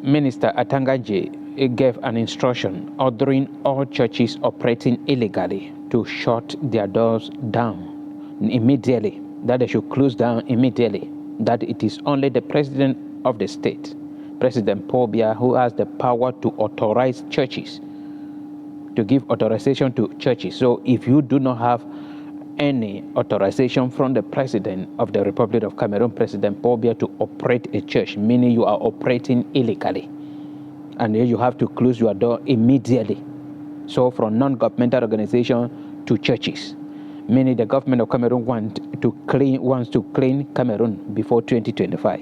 Minister Atanga Nji gave an instruction ordering all churches operating illegally to shut their doors down immediately, that they should close down immediately, that it is only the president of the state, President Paul Biya, who has the power to authorize churches, to give authorization to churches. So if you do not have any authorization from the President of the Republic of Cameroon, President Paul Biya, to operate a church, meaning you are operating illegally, and then you have to close your door immediately. So from non-governmental organization to churches, meaning the government of Cameroon wants to clean Cameroon before 2025,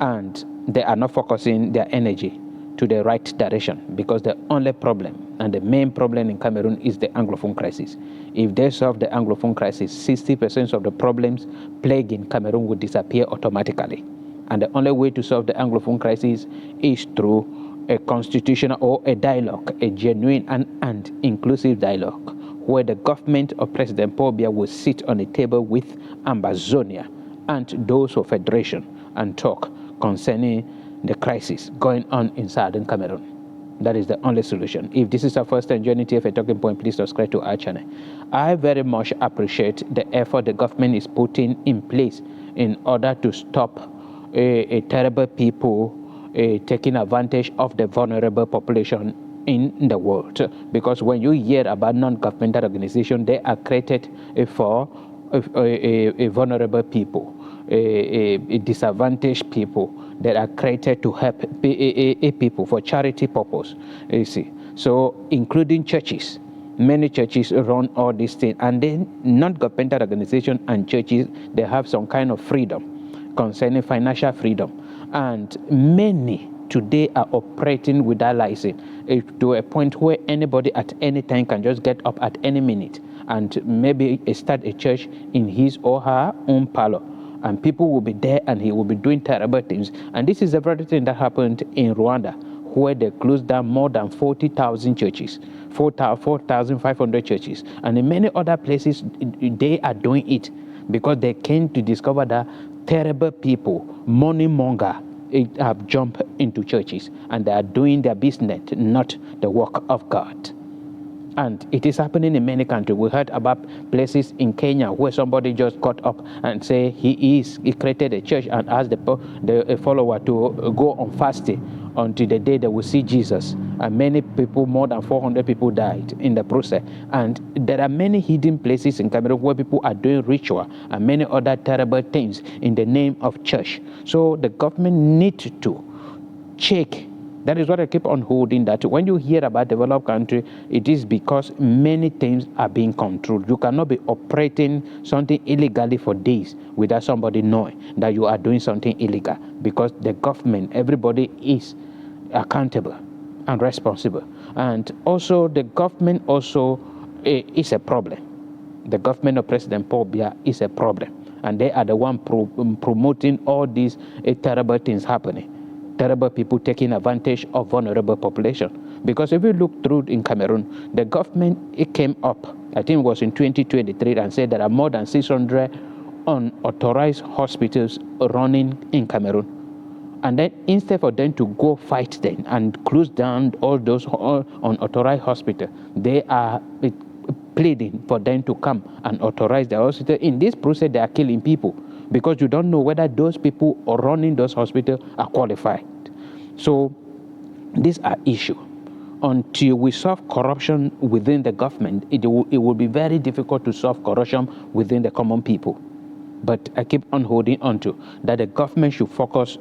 and they are not focusing their energy to the right direction, because the only problem and the main problem in Cameroon is the Anglophone crisis. If they solve the Anglophone crisis, 60% of the problems plaguing Cameroon would disappear automatically. And the only way to solve the Anglophone crisis is through a constitutional or a dialogue, a genuine and inclusive dialogue, where the government of President Paul Biya will sit on a table with Ambazonia and those of Federation and talk concerning the crisis going on in southern Cameroon. That is the only solution. If this is our first time joining TFA Talking Point, please subscribe to our channel. I very much appreciate the effort the government is putting in place in order to stop a terrible people taking advantage of the vulnerable population in the world. Because when you hear about non-governmental organizations, they are created for a vulnerable people, a disadvantaged people that are created to help people for charity purpose, you see. So including churches, many churches run all these things, and then non-governmental organizations and churches, they have some kind of freedom concerning financial freedom, and many today are operating without license, to a point where anybody at any time can just get up at any minute and maybe start a church in his or her own parlor, and people will be there and he will be doing terrible things. And this is the very thing that happened in Rwanda, where they closed down more than 40,000 churches, 4,500 churches, and in many other places they are doing it because they came to discover that terrible people, money monger, have jumped into churches and they are doing their business, not the work of God. And it is happening in many countries. We heard about places in Kenya where somebody just got up and say he created a church and asked the follower to go on fasting until the day they will see Jesus. And many people, more than 400 people died in the process. And there are many hidden places in Cameroon where people are doing ritual and many other terrible things in the name of church. So the government needs to check. That is what I keep on holding, that when you hear about developed country, it is because many things are being controlled. You cannot be operating something illegally for days without somebody knowing that you are doing something illegal, because the government, everybody is accountable and responsible. And also the government also is a problem. The government of President Paul Biya is a problem, and they are the one promoting all these terrible things happening. Terrible people taking advantage of vulnerable population. Because if you look through in Cameroon, the government, it came up, I think it was in 2023, and said there are more than 600 unauthorized hospitals running in Cameroon. And then instead for them to go fight them and close down all those unauthorized hospitals, they are pleading for them to come and authorize the hospital. In this process, they are killing people, because you don't know whether those people running those hospitals are qualified. So these are issues. Until we solve corruption within the government, it will be very difficult to solve corruption within the common people. But I keep on holding on to that the government should focus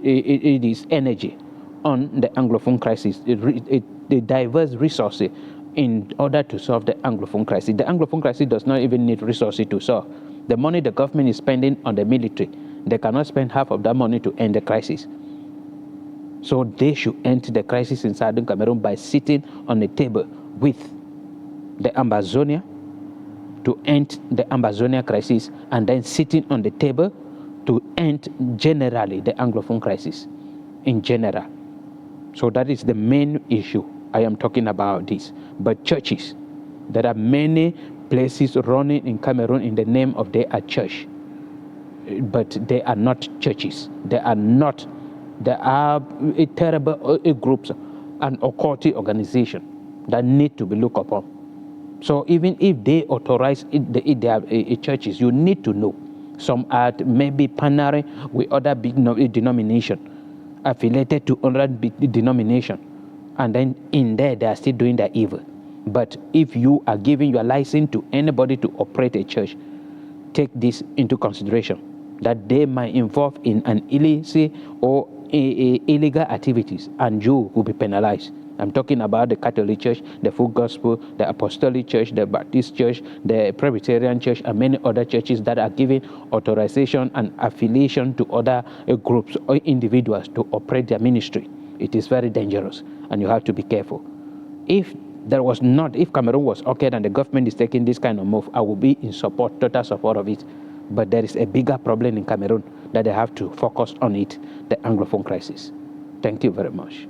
its energy on the Anglophone crisis, the diverse resources in order to solve the Anglophone crisis. The Anglophone crisis does not even need resources to solve. The money the government is spending on the military, they cannot spend half of that money to end the crisis. So they should end the crisis in southern Cameroon by sitting on a table with the Ambazonia to end the Ambazonia crisis, and then sitting on the table to end generally the Anglophone crisis in general. So that is the main issue I am talking about this. But churches, there are many places running in Cameroon in the name of they are church, but they are not churches. They are not There are terrible groups and occultic organizations that need to be looked upon. So even if they authorize their churches, you need to know. Some are maybe partnering with other big denominations, affiliated to other big denominations, and then in there they are still doing their evil. But if you are giving your license to anybody to operate a church, take this into consideration, that they might involve in an illicit or illegal activities, and you will be penalized. I'm talking about the Catholic Church, the Full Gospel, the Apostolic Church, the Baptist Church, the Presbyterian Church, and many other churches that are giving authorization and affiliation to other groups or individuals to operate their ministry. It is very dangerous, and you have to be careful. If Cameroon was okay and the government is taking this kind of move, I will be in support, total support of it. But there is a bigger problem in Cameroon that they have to focus on it, the Anglophone crisis. Thank you very much.